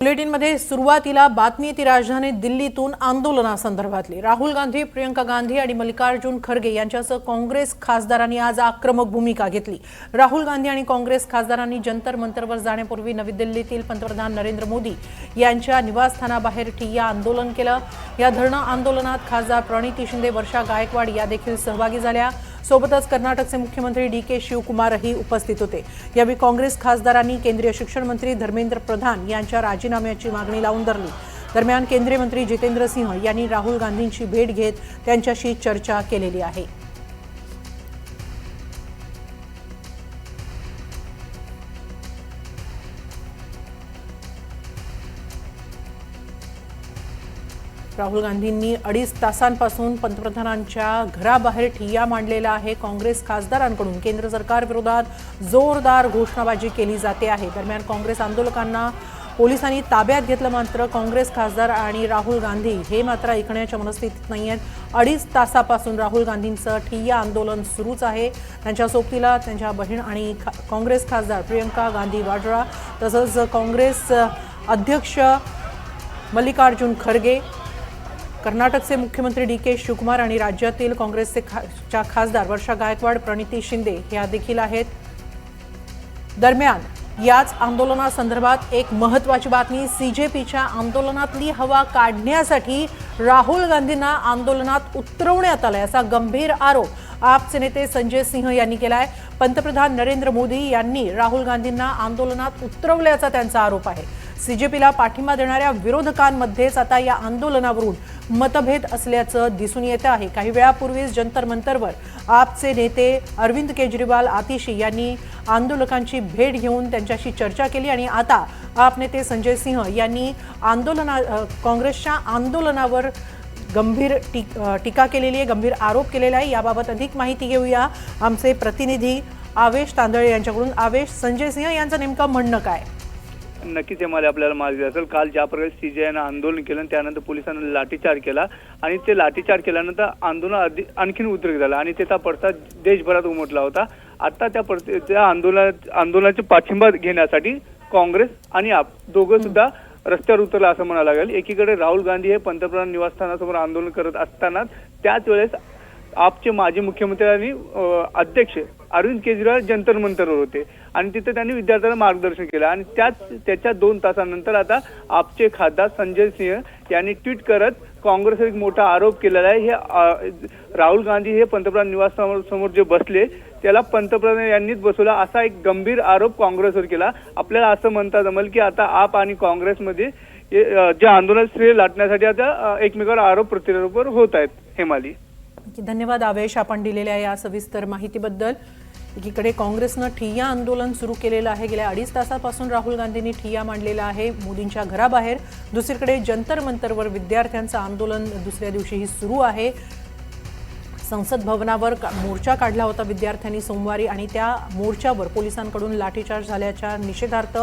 बुलेटिनमध्ये सुरुवातीला बातमी ती राजधानी दिल्लीतून आंदोलनासंदर्भातली। राहुल गांधी, प्रियंका गांधी आणि मल्लिकार्जुन खरगे यांच्यासह काँग्रेस खासदारांनी आज आक्रमक भूमिका घेतली। राहुल गांधी आणि काँग्रेस खासदारांनी जंतर मंतरवर जाण्यापूर्वी नवी दिल्लीतील पंतप्रधान नरेंद्र मोदी यांच्या निवासस्थानाबाहेर ठिय्या आंदोलन केलं। या धरणं आंदोलनात खासदार प्रणिती शिंदे, वर्षा गायकवाड या देखील सहभागी झाल्या। सोबतच कर्नाटकचे मुख्यमंत्री डी.के. शिवकुमारही उपस्थित होते। यावेळी काँग्रेस खासदारांनी केंद्रीय शिक्षण मंत्री धर्मेंद्र प्रधान यांच्या राजीनाम्याची मागणी लावून धरली। दरम्यान केंद्रीय मंत्री जितेंद्र सिंह यांनी राहुल गांधींची भेट घेत त्यांच्याशी चर्चा केलेली आहे। राहुल गांधींनी 2.5 तासांपासून पंतप्रधानांच्या घराबाहेर ठिय्या मांडलेला आहे। काँग्रेस खासदारांकडून केंद्र सरकारविरोधात जोरदार घोषणाबाजी केली जाते आहे। दरम्यान काँग्रेस आंदोलकांना पोलिसांनी ताब्यात घेतलं, मात्र काँग्रेस खासदार आणि राहुल गांधी हे मात्र ऐकण्याच्या मनस्थितीत नाहीयेत। 2.5 तासापासून राहुल गांधींचं ठिय्या आंदोलन सुरूच आहे। त्यांच्या सोबतीला त्यांच्या बहीण आणि काँग्रेस खासदार प्रियंका गांधी वाड्रा, तसंच काँग्रेस अध्यक्ष मल्लिकार्जुन खरगे, कर्नाटकचे मुख्यमंत्री डी.के. शिवकुमार आणि राज्यातील काँग्रेसचे खासदार वर्षा गायकवाड, प्रणिती शिंदे या देखील आहेत। दरम्यान याच आंदोलनासंदर्भात एक महत्त्वाची बातमी। सीजेपीच्या आंदोलनातली हवा काढण्यासाठी राहुल गांधींना आंदोलनात उतरवण्यात आलंय, असा गंभीर आरोप आपचे नेते संजय सिंह यांनी केलाय। पंतप्रधान नरेंद्र मोदी यांनी राहुल गांधींना आंदोलनात उतरवल्याचा त्यांचा आरोप आहे। सीजेपीला पाठिंबा देणाऱ्या विरोधकांमध्येच आता या आंदोलनावरून मतभेद असल्याचं दिसून येत आहे। काही वेळापूर्वीच जंतर मंतरवर आपचे नेते अरविंद केजरीवाल आतिशी यांनी आंदोलकांची भेट घेऊन त्यांच्याशी चर्चा केली आणि आता आप नेते संजय सिंह यांनी काँग्रेसच्या आंदोलनावर गंभीर टीका केलेली आहे, गंभीर आरोप केलेला आहे। याबाबत अधिक माहिती घेऊया आमचे प्रतिनिधी आवेश तांदळे यांच्याकडून। आवेश, संजय सिंह यांचं नेमकं म्हणणं काय? नक्कीच मला आपल्याला माहिती असेल, काल ज्या प्रकारे सीजेआयनं आंदोलन केलं त्यानंतर पोलिसांनी लाठीचार्ज केला आणि ते लाठीचार्ज केल्यानंतर आंदोलन आणखीन उद्रेक झाला आणि त्याचा पडसाद देशभरात उमटला होता। आता त्या आंदोलनाचे पाठिंबा घेण्यासाठी काँग्रेस आणि आप दोघं सुद्धा रस्त्यावर उतरला असं म्हणायला लागेल। एकीकडे राहुल गांधी हे पंतप्रधान निवासस्थानासमोर आंदोलन करत असताना त्याच वेळेस आपचे माजी मुख्यमंत्री आणि अध्यक्ष अरविंद केजरीवाल जंतर मंतरवर होते आणि तिथे त्यांनी विद्यार्थ्यांना मार्गदर्शन केलं आणि त्याच्या 2 तासानंतर आता आपचे खासदार संजय सिंह यांनी ट्विट करत काँग्रेसवर एक मोठा आरोप केलेला आहे। हे राहुल गांधी हे पंतप्रधान निवासस्थानासमोर जे बसले त्याला पंतप्रधान यांनीच बसवला असा एक गंभीर आरोप काँग्रेसवर केला। आपल्याला असं म्हणता जमेल की आता आप आणि काँग्रेसमध्ये जे आंदोलन श्रेय लाटण्यासाठी आता एकमेकांवर आरोप प्रत्यारोप होत आहेत। हेमाली, धन्यवाद आवेश, आपण दिलेल्या या सविस्तर माहितीबद्दल। एकीकडे काँग्रेसनं ठिय्या आंदोलन सुरू केलेलं आहे। गेल्या 2.5 तासापासून राहुल गांधींनी ठिय्या मांडलेला आहे मोदींच्या घराबाहेर। दुसरीकडे जंतर मंतरवर विद्यार्थ्यांचं आंदोलन दुसऱ्या दिवशीही सुरू आहे। संसद भवनावर मोर्चा काढला होता विद्यार्थ्यांनी सोमवारी आणि त्या मोर्चावर पोलिसांकडून लाठीचार्ज झाल्याच्या निषेधार्थ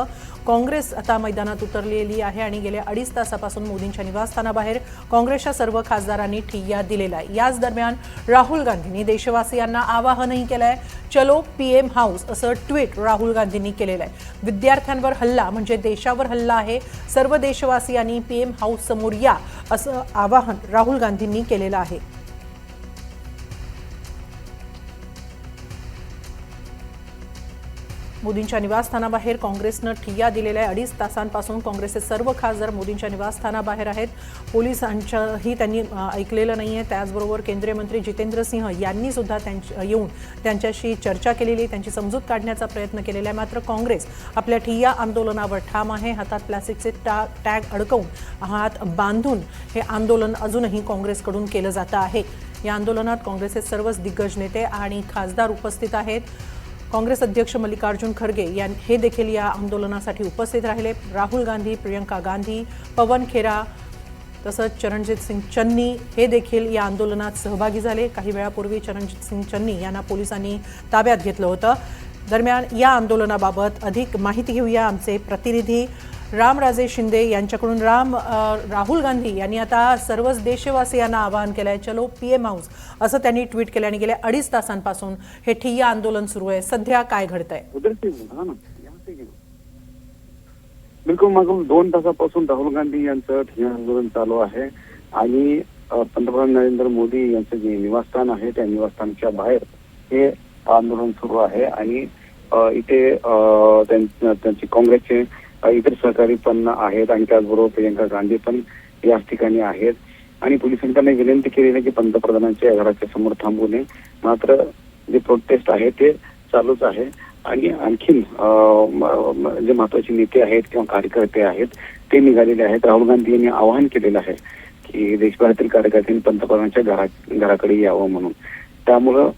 काँग्रेस आता मैदानात उतरलेली आहे आणि गेल्या 2.5 तासापासून मोदींच्या निवासस्थानाबाहेर काँग्रेसच्या सर्व खासदारांनी ठिय्या दिलेला आहे। याच दरम्यान राहुल गांधींनी देशवासियांना आवाहनही केलंय। चलो पीएम हाऊस असं ट्विट राहुल गांधींनी केलेलं आहे। विद्यार्थ्यांवर हल्ला म्हणजे देशावर हल्ला आहे, सर्व देशवासियांनी पीएम हाऊस समोर या असं आवाहन राहुल गांधींनी केलेलं आहे। मोदींच्या निवासस्थानाबाहेर काँग्रेसनं ठिय्या दिलेल्या आहे। 2.5 तासांपासून काँग्रेसचे सर्व खासदार मोदींच्या निवासस्थानाबाहेर आहेत। पोलिसांच्याही त्यांनी ऐकलेलं नाहीये। त्याचबरोबर केंद्रीय मंत्री जितेंद्र सिंह यांनी सुद्धा येऊन त्यांच्याशी चर्चा केलेली, त्यांची समजूत काढण्याचा प्रयत्न केलेला आहे। मात्र काँग्रेस आपल्या ठिय्या आंदोलनावर ठाम आहे। हातात प्लास्टिकचे टॅग अडकवून, हात बांधून हे आंदोलन अजूनही काँग्रेसकडून केलं जातं आहे। या आंदोलनात काँग्रेसचे सर्वच दिग्गज नेते आणि खासदार उपस्थित आहेत। काँग्रेस अध्यक्ष मल्लिकार्जुन खरगे हे देखील या आंदोलनासाठी उपस्थित राहिले। राहुल गांधी, प्रियंका गांधी, पवन खेरा तसंच चरणजीत सिंग चन्नी हे देखील या आंदोलनात सहभागी झाले। काही वेळापूर्वी चरणजीत सिंग चन्नी यांना पोलिसांनी ताब्यात घेतलं होतं। दरम्यान या आंदोलनाबाबत अधिक माहिती घेऊया आमचे प्रतिनिधी रामराजे शिंदे यांच्याकडून। राहुल गांधी यांनी आता सर्वच देशवासियांना आवाहन केलं आहे, चलो पीएम हाऊस असं त्यांनी ट्विट केलं आणि गेल्या 2.5 तासांपासून हे ठिय्या आंदोलन सुरू आहे। सध्या काय घडतंय? बिलकुल मागून 2 तासापासून राहुल गांधी यांचं ठिय्या आंदोलन चालू आहे आणि पंतप्रधान नरेंद्र मोदी यांचं जे निवासस्थान आहे त्या निवासस्थानच्या बाहेर हे आंदोलन सुरू आहे आणि इथे त्यांची काँग्रेसचे इतर सहकारी पण आहेत आणि त्याचबरोबर प्रियंका गांधी पण याच ठिकाणी आहेत आणि पोलिसांनी त्यांना विनंती केली आहे की पंतप्रधानांच्या घराच्या समोर थांबू नये. मात्र जे प्रोटेस्ट आहे ते चालूच आहे आणि आणखीन जे महत्वाचे नेते आहेत किंवा कार्यकर्ते आहेत ते निघालेले आहेत. राहुल गांधी यांनी आवाहन केलेलं आहे की देशभरातील कार्यकर्त्यांनी पंतप्रधानांच्या घराकडे यावं म्हणून. त्यामुळं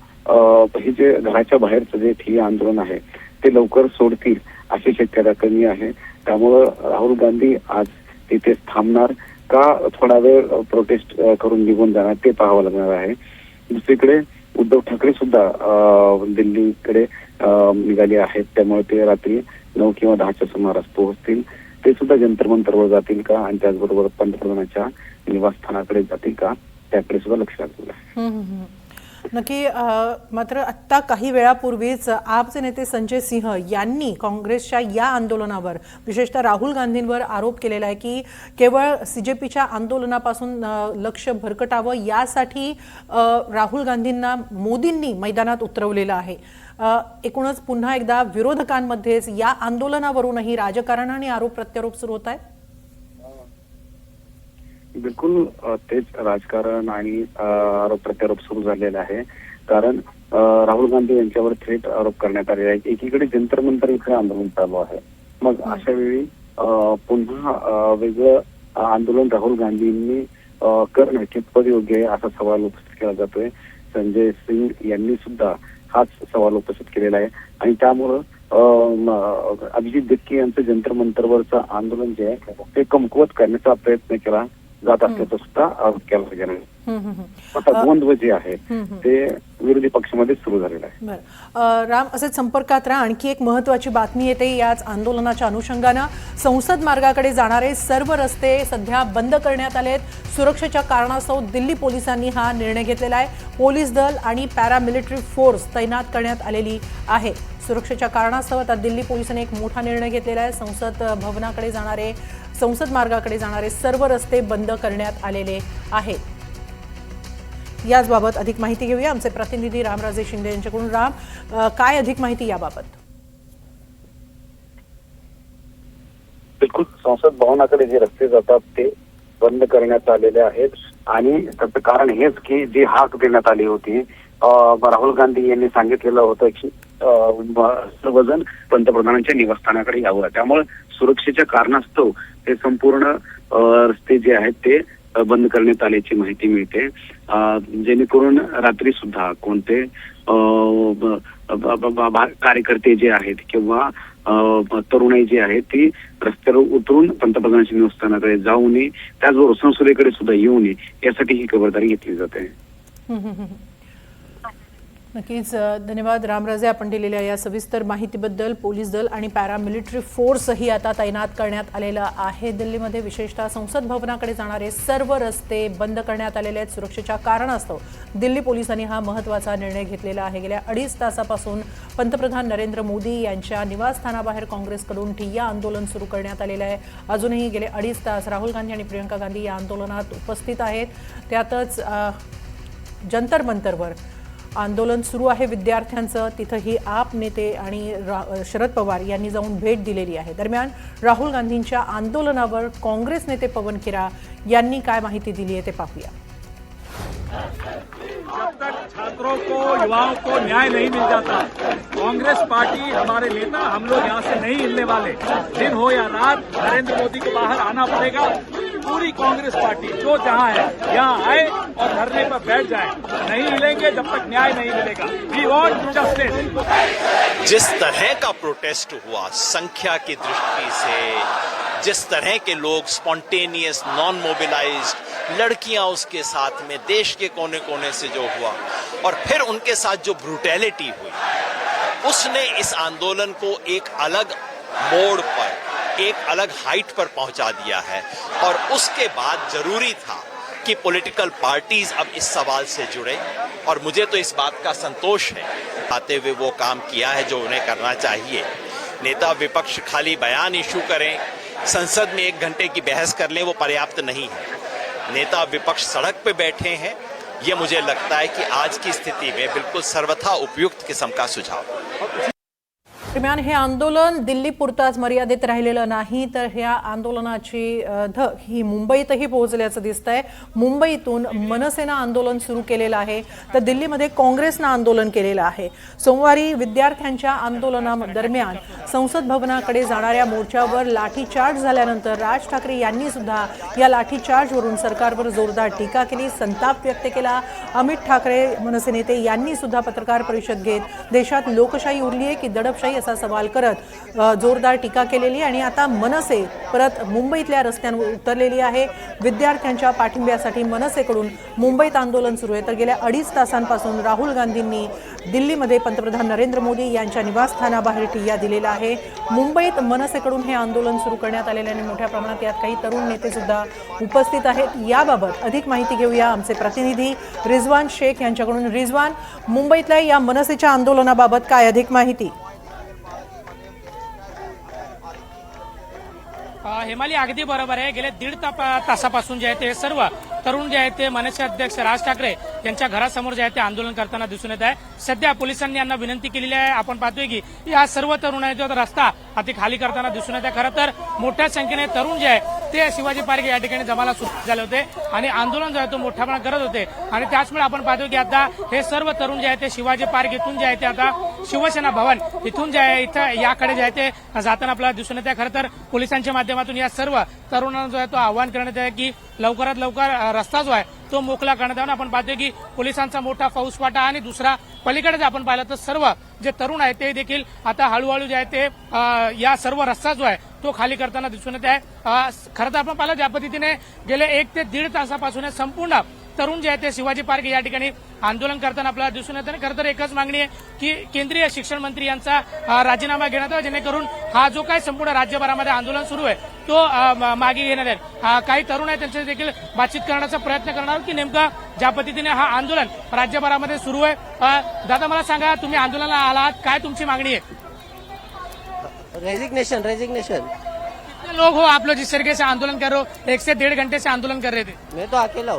हे जे घराच्या बाहेरचं जे ठिय्या आंदोलन आहे ते लवकर सोडतील अशी शक्यता कमी आहे. त्यामुळं राहुल गांधी आज तिथेच थांबणार का थोडा वेळ प्रोटेस्ट करून निघून जाणार ते पाहावं लागणार आहे. दुसरीकडे उद्धव ठाकरे सुद्धा दिल्लीकडे निघाले आहेत. त्यामुळे ते रात्री 9 किंवा 10च्या सुमारास पोहोचतील. ते सुद्धा जंतर मंतरवर जातील का आणि त्याचबरोबर पंतप्रधानाच्या निवासस्थानाकडे जातील का त्याकडे सुद्धा लक्ष लागलेलं आहे. नक्की. मात्र आत्ता काही वेळापूर्वीच आपचे नेते संजय सिंह यांनी काँग्रेसच्या या आंदोलनावर विशेषतः राहुल गांधींवर आरोप केलेला आहे की केवळ CJPच्या आंदोलनापासून लक्ष भरकटावं यासाठी राहुल गांधींना मोदींनी मैदानात उतरवलेलं आहे. एकूणच पुन्हा एकदा विरोधकांमध्येच या आंदोलनावरूनही राजकारण आणि आरोप प्रत्यारोप सुरू होत आहेत. बिलकुल तेच राजकारण आणि आरोप प्रत्यारोप सुरू झालेला आहे. कारण राहुल गांधी यांच्यावर थेट आरोप करण्यात आलेला आहे. एकीकडे जंतर मंतर इथे आंदोलन चालू आहे. मग अशा वेळी पुन्हा वेगळं आंदोलन राहुल गांधींनी करणं कितपत योग्य आहे असा सवाल उपस्थित केला जातोय. संजय सिंग यांनी सुद्धा हाच सवाल उपस्थित केलेला आहे आणि त्यामुळं अभिजित दक्के यांचं जंतर मंतरवरचं आंदोलन जे आहे ते कमकुवत करण्याचा प्रयत्न केला जात असल्याचा सुद्धा आरोप केला गेला. आता द्वंद्व जे आहे ते विरोधी पक्षामध्ये सुरू झालेलं आहे. बरं राम, असेच संपर्कात राहा. आणखी एक महत्वाची बातमी येते याच आंदोलनाच्या अनुषंगानं. संसद मार्गाकडे जाणारे सर्व रस्ते सध्या बंद करण्यात आलेत. सुरक्षेच्या कारणास्तव दिल्ली पोलिसांनी हा निर्णय घेतलेला आहे. पोलीस दल आणि पॅरामिलिटरी फोर्स तैनात करण्यात आलेली आहे. सुरक्षेच्या कारणास्तव आता दिल्ली पोलिसांनी एक मोठा निर्णय घेतलेला आहे. संसद मार्गाकडे जाणारे सर्व रस्ते बंद करण्यात आलेले आहेत. याचबाबत अधिक माहिती घेऊया आमचे प्रतिनिधी रामराजे शिंदे यांच्याकडून. राम, काय अधिक माहिती याबाबत? बिलकुल, संसद भवनाकडे जे रस्ते जातात ते बंद करण्यात आलेले आहेत आणि त्याचं कारण हेच की जी हाक देण्यात आली होती, राहुल गांधी यांनी सांगितलेलं होतं की सर्वजण पंतप्रधानांच्या निवासस्थानाकडे यावं. त्यामुळे सुरक्षेच्या कारणास्तव हे संपूर्ण रस्ते जे आहेत ते बंद करण्यात आल्याची माहिती मिळते. जेणेकरून रात्री सुद्धा कोणते कार्यकर्ते जे आहेत किंवा तरुणाई जी आहेत ती रस्त्यावर उतरून पंतप्रधानांच्या निवासस्थानाकडे जाऊ नये, त्याचबरोबर संसदेकडे सुद्धा येऊ नये यासाठी ही खबरदारी घेतली जाते. नक्कीच धन्यवाद रामराजे, आपण दिलेल्या या सविस्तर माहितीबद्दल. पोलीस दल आणि पॅरामिलिटरी फोर्सही आता तैनात करण्यात आलेला आहे दिल्लीमध्ये. विशेषतः संसद भवनाकडे जाणारे सर्व रस्ते बंद करण्यात आलेले आहेत. सुरक्षेच्या कारणास्तव दिल्ली पोलिसांनी हा महत्त्वाचा निर्णय घेतलेला आहे. गेल्या 2.5 तासापासून पंतप्रधान नरेंद्र मोदी यांच्या निवासस्थानाबाहेर काँग्रेसकडून ठिय्या आंदोलन सुरू करण्यात आलेलं आहे. अजूनही गेले 2.5 तास राहुल गांधी आणि प्रियंका गांधी या आंदोलनात उपस्थित आहेत. त्यातच जंतर मंतरवर आंदोलन सुरू आहे विद्यार्थ्यांचं. तिथंही आप नेते आणि शरद पवार यांनी जाऊन भेट दिलेली आहे. दरम्यान राहुल गांधींच्या आंदोलनावर काँग्रेस नेते पवन खेरा यांनी काय माहिती दिली आहे ते पाहूया. जब तक छात्रों को, युवाओं को न्याय नहीं मिल जाता, कांग्रेस पार्टी, हमारे नेता, हम लोग यहाँ से नहीं हिलने वाले. दिन हो या रात नरेंद्र मोदी को बाहर आना पड़ेगा. पूरी कांग्रेस पार्टी जो जहाँ है यहाँ आए और धरने पर बैठ जाए. नहीं हिलेंगे जब तक न्याय नहीं मिलेगा. We want justice. जिस तरह का प्रोटेस्ट हुआ, संख्या की दृष्टि से जिस तरह के लोग स्पॉन्टेनियस, नॉन मोबिलाइज्ड, लड़कियां उसके साथ में, देश के कोने कोने से जो हुआ और फिर उनके साथ जो ब्रूटैलिटी हुई, उसने इस आंदोलन को एक अलग मोड़ पर, एक अलग हाइट पर पहुंचा दिया है. और उसके बाद जरूरी था कि पॉलिटिकल पार्टीज अब इस सवाल से जुड़े और मुझे तो इस बात का संतोष है आते हुए वो काम किया है जो उन्हें करना चाहिए. नेता विपक्ष खाली बयान इशू करें संसद में 1 घंटे की बहस कर लें वो पर्याप्त नहीं है। नेता विपक्ष सड़क पे बैठे हैं, ये मुझे लगता है कि आज की स्थिति में बिल्कुल सर्वथा उपयुक्त किस्म का सुझाव। दरम्यान हे आंदोलन दिल्लीपुरताच मर्यादित राहिलेलं नाही, तर ह्या आंदोलनाची धग ही मुंबईतही पोहोचल्याचं दिसतंय। मुंबईतून मनसेनं आंदोलन सुरू केलेलं आहे, तर दिल्लीमध्ये काँग्रेसनं आंदोलन केलेलं आहे। सोमवारी विद्यार्थ्यांच्या आंदोलनादरम्यान संसद भवनाकडे जाणाऱ्या मोर्चावर लाठीचार्ज झाल्यानंतर राज ठाकरे यांनी सुद्धा या लाठीचार्जवरून सरकारवर जोरदार टीका केली, संताप व्यक्त केला। अमित ठाकरे मनसे नेते यांनी सुद्धा पत्रकार परिषद घेत देशात लोकशाही उरली आहे की दडपशाही असा सवाल करत जोरदार टीका केलेली आणि आता मनसे परत मुंबईतल्या रस्त्यांवर उतरलेली आहे। विद्यार्थ्यांच्या पाठिंब्यासाठी मनसेकडून मुंबईत आंदोलन सुरू आहे, तर गेल्या 2.5 तासांपासून राहुल गांधींनी दिल्लीमध्ये पंतप्रधान नरेंद्र मोदी यांच्या निवासस्थानाबाहेर ठिय्या दिलेला आहे। मुंबईत मनसेकडून हे आंदोलन सुरू करण्यात आलेले आणि मोठ्या प्रमाणात यात काही तरुण नेते सुद्धा उपस्थित आहेत। याबाबत अधिक माहिती घेऊया आमचे प्रतिनिधी रिजवान शेख यांच्याकडून। रिजवान, मुंबईतल्या या मनसेच्या आंदोलनाबाबत काय अधिक माहिती? हेमाली, अगदी बरोबर आहे। गेले 1.5 तासापासून जे आहे ते सर्व तरुण जे आहेत ते मनसे अध्यक्ष राज ठाकरे यांच्या घरासमोर जे आहे ते आंदोलन करताना दिसून येत आहे। सध्या पोलिसांनी यांना विनंती केलेली आहे। आपण पाहतोय की या सर्व तरुणांचा रस्ता हाती खाली करताना दिसून येत आहे। खरं तर मोठ्या संख्येने तरुण जे आहे ते शिवाजी पार्क या ठिकाणी जमाला सुरू झाले होते आणि आंदोलन जो आहे तो मोठ्या प्रमाणात करत होते आणि त्याचमुळे आपण पाहतोय की आता हे सर्व तरुण जे आहे ते शिवाजी पार्क इथून जे आहे ते आता शिवसेना भवन इथून जे आहे इथं याकडे जे आहे ते जाताना आपल्याला दिसून येत आहे। खरं तर पोलिसांच्या माध्यमातून या सर्व तरुणांना जो आहे तो आवाहन करण्यात आहे की लवकरात लवकर रस्ता जो आहे तो मोकळा करण्यात यावा। आपण पाहतोय की पोलिसांचा मोठा फौजफाटा आणि दुसरा पलीकडे जर आपण पाहिलं तर सर्व जे तरुण आहेत ते देखील आता हळूहळू जे आहे ते या सर्व रस्ता जो आहे तो खाली करताना दिसून येत आहे। खरं तर आपण पाहिलं ज्या पद्धतीने गेले 1 ते 1.5 तासापासून संपूर्ण तरुण जे आहे ते शिवाजी पार्क या ठिकाणी आंदोलन करताना आपल्याला दिसून येतं। खरं तर एकच मागणी आहे की केंद्रीय शिक्षण मंत्री यांचा राजीनामा घेण्यात यावा, जेणेकरून हा जो काही संपूर्ण राज्यभरामध्ये आंदोलन सुरू आहे तो मागे घेण्यात येईल। काही तरुण आहेत त्यांच्या देखील बातचीत करण्याचा प्रयत्न करणार की नेमका ज्या पद्धतीने हा आंदोलन राज्यभरामध्ये सुरू आहे। दादा, मला सांगा, तुम्ही आंदोलनाला आलात, काय तुमची मागणी आहे? रेजिग्नेशन। कितने लोग हो आप लोग जिस तरीके से आंदोलन कर रहे हो? 1 से 1.5 घंटे से आंदोलन कर रहे थे। मैं तो अकेला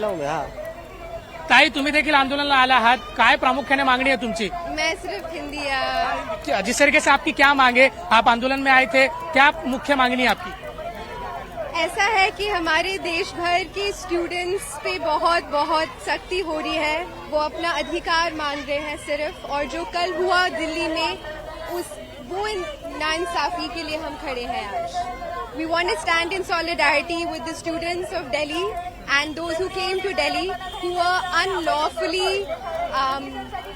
हूँ मैं। हाँ, ताई, तुम्ही देखील आंदोलनाला आला आहात, काय प्रामुख्याने मागणी है तुमची? मैं सिर्फ हिंदी जिस तरीके से आपकी क्या मांगे, आप आंदोलन में आए थे, क्या मुख्य मांगनी है आपकी? ऐसा है कि हमारे देश भर के स्टूडेंट्स पे बहुत बहुत सख्ती हो रही है। वो अपना अधिकार मांग रहे हैं सिर्फ, और जो कल हुआ दिल्ली में वो नाइंसाफी के लिए हम खड़े हैं आज। We want to stand in solidarity with the students of Delhi and those who came to Delhi who were unlawfully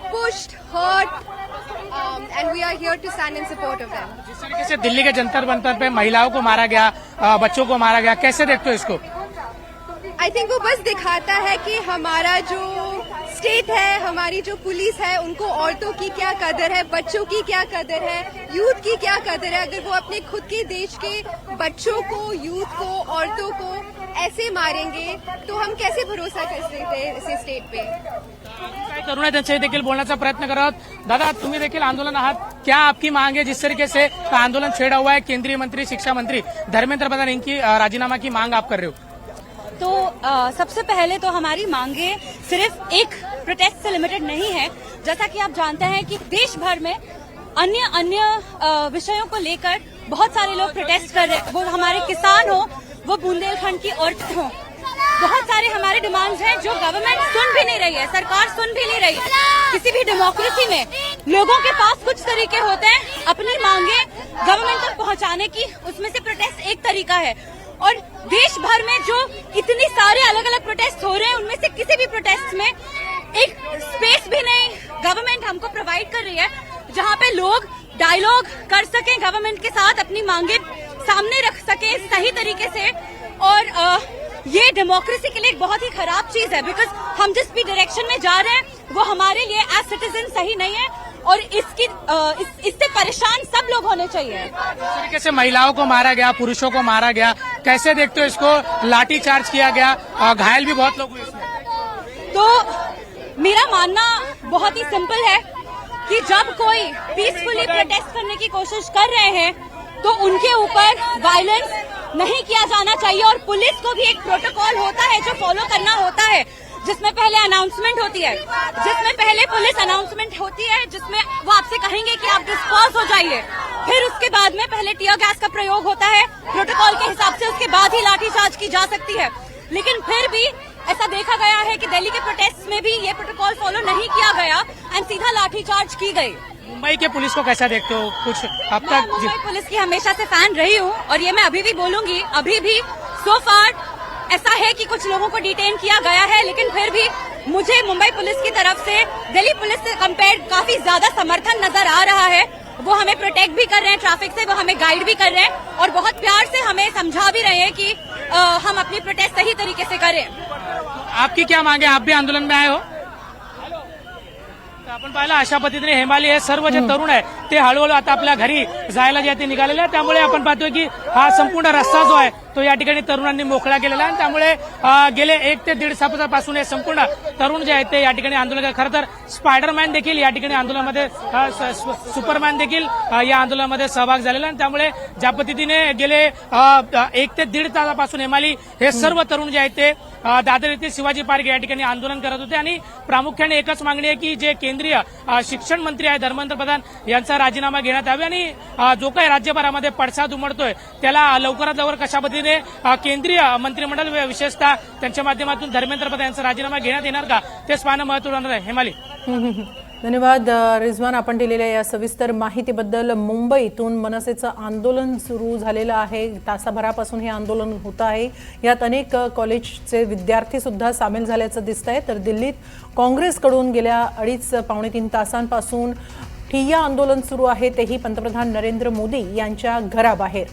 pushed, hurt, and we are here to stand in support of them. जिस तरीके से दिल्ली के जंतर मंतर पे महिलाओं को मारा गया, बच्चों को मारा गया, कैसे देखते हो इसको? आई थिंक वो बस दिखाता है कि हमारा जो स्टेट है, हमारी जो पुलिस है, उनको औरतों की क्या कदर है, बच्चों की क्या कदर है, यूथ की क्या कदर है। अगर वो अपने खुद के देश के बच्चों को, यूथ को, औरतों को ऐसे मारेंगे तो हम कैसे भरोसा कर सकते हैं इस स्टेट पे? काही तरुण आहेत त्यांच्याशी देखील बोलण्याचा प्रयत्न करत। दादा, तुम्ही देखील आंदोलन आहात, क्या आपकी मांग है? जिस तरीके से आंदोलन छेड़ा हुआ है, केंद्रीय मंत्री, शिक्षा मंत्री धर्मेंद्र प्रधान इनकी राजीनामा की मांग आप कर रहे हो, तो सबसे पहले तो हमारी मांगे सिर्फ एक प्रोटेस्ट से लिमिटेड नहीं है। जैसा कि आप जानते हैं कि देश भर में अन्य विषयों को लेकर बहुत सारे लोग प्रोटेस्ट कर रहे हैं, वो हमारे किसान हो, वो बुंदेलखंड की औरतें हो। बहुत सारे हमारे डिमांड्स हैं जो गवर्नमेंट सुन भी नहीं रही है, सरकार सुन भी नहीं रही है। किसी भी डेमोक्रेसी में लोगों के पास कुछ तरीके होते हैं अपनी मांगे गवर्नमेंट तक पहुंचाने की, उसमें से प्रोटेस्ट एक तरीका है। और देश भर में जो इतनी सारे अलग अलग प्रोटेस्ट हो रहे हैं, उनमें से किसी भी प्रोटेस्ट में एक स्पेस भी नहीं गवर्नमेंट हमको प्रोवाइड कर रही है जहां पे लोग डायलॉग कर सकें, गवर्नमेंट के साथ अपनी मांगे सामने रख सकें सही तरीके से। और ये डेमोक्रेसी के लिए एक बहुत ही खराब चीज है, बिकॉज हम जिस भी डायरेक्शन में जा रहे हैं वो हमारे लिए एज सिटीजन सही नहीं है और इससे परेशान सब लोग होने चाहिए। इस तरीके से महिलाओं को मारा गया, पुरुषों को मारा गया, कैसे देखते हो इसको? लाठीचार्ज किया गया, घायल भी बहुत लोग हुए इसमें। तो मेरा मानना बहुत ही सिंपल है कि जब कोई पीसफुली प्रोटेस्ट करने की कोशिश कर रहे हैं तो उनके ऊपर वायलेंस नहीं किया जाना चाहिए और पुलिस को भी एक प्रोटोकॉल होता है जो फॉलो करना होता है, जिसमें पहले अनाउंसमेंट होती है, जिसमें पहले पुलिस अनाउंसमेंट होती है, जिसमें वो आपसे कहेंगे कि आप डिस्पर्स हो जाइए, फिर उसके बाद में पहले टीयर गैस का प्रयोग होता है प्रोटोकॉल के हिसाब से, उसके बाद ही लाठीचार्ज की जा सकती है। लेकिन फिर भी ऐसा देखा गया है कि दिल्ली के प्रोटेस्ट में भी ये प्रोटोकॉल फॉलो नहीं किया गया एंड सीधा लाठीचार्ज की गई। मुंबई के पुलिस को कैसा देखते हो? कुछ अब मैं तक मुंबई पुलिस की हमेशा से फैन रही हूँ और ये मैं अभी भी बोलूंगी। अभी भी सो फार ऐसा है कि कुछ लोगों को डिटेन किया गया है, लेकिन फिर भी मुझे मुंबई पुलिस की तरफ से दिल्ली पुलिस से कंपेयर काफी ज्यादा समर्थन नजर आ रहा है। वो हमें प्रोटेक्ट भी कर रहे हैं ट्रैफिक से, वो हमें गाइड भी कर रहे हैं और बहुत प्यार से हमें समझा भी रहे हैं कि हम अपनी प्रोटेस्ट सही तरीके से करें। आपकी क्या मांगे? आप भी आंदोलन में आए हो? तर आपण पाहिलं अशा पद्धतीने हेमाली हे सर्व जे तरुण आहे ते हळूहळू आता आपल्या घरी जायला जे ते निघालेले आहे। त्यामुळे आपण पाहतोय की हा संपूर्ण रस्ता जो आहे तो या ठिकाणी तरुणांनी मोकळा केलेला आहे। त्यामुळे गेले 1 ते 1.5 तासापासून हे संपूर्ण तरुण जे आहेत ते या ठिकाणी आंदोलन, खरं तर स्पायडरमॅन देखील या ठिकाणी आंदोलनामध्ये, सुपरमॅन देखील या आंदोलनामध्ये सहभाग झालेला आहे। त्यामुळे ज्या पद्धतीने गेले 1 ते 1.5 तासापासून हेमाली हे सर्व तरुण जे आहेत ते दादर येथील शिवाजी पार्क या ठिकाणी आंदोलन करत होते आणि प्रामुख्याने एकच मागणी आहे की जे केंद्रीय शिक्षण मंत्री आहे धर्मेंद्र प्रधान यांचा राजीनामा घेण्यात यावा आणि जो काही राज्यभरामध्ये पडसाद उमटतोय त्याला लवकरात लवकर कशा पद्धतीने केंद्रीय मंत्रिमंडळ विशेषतः त्यांच्या माध्यमातून धर्मेंद्र प्रधान यांचा राजीनामा घेण्यात येणार का तेच पाहणं महत्त्वपूर्ण आहे। हेमाली, धन्यवाद रिजवान, आपण दिलेल्या या सविस्तर माहितीबद्दल। मुंबईतून मनसेचं आंदोलन सुरू झालेलं आहे, तासाभरापासून हे आंदोलन होत आहे। यात अनेक कॉलेजचे विद्यार्थी सुद्धा सामील झाल्याचं दिसतंय। तर दिल्लीत काँग्रेसकडून गेल्या 2.5-3 तासांपासून ठिय्या आंदोलन सुरू आहे, तेही पंतप्रधान नरेंद्र मोदी यांच्या घराबाहेर।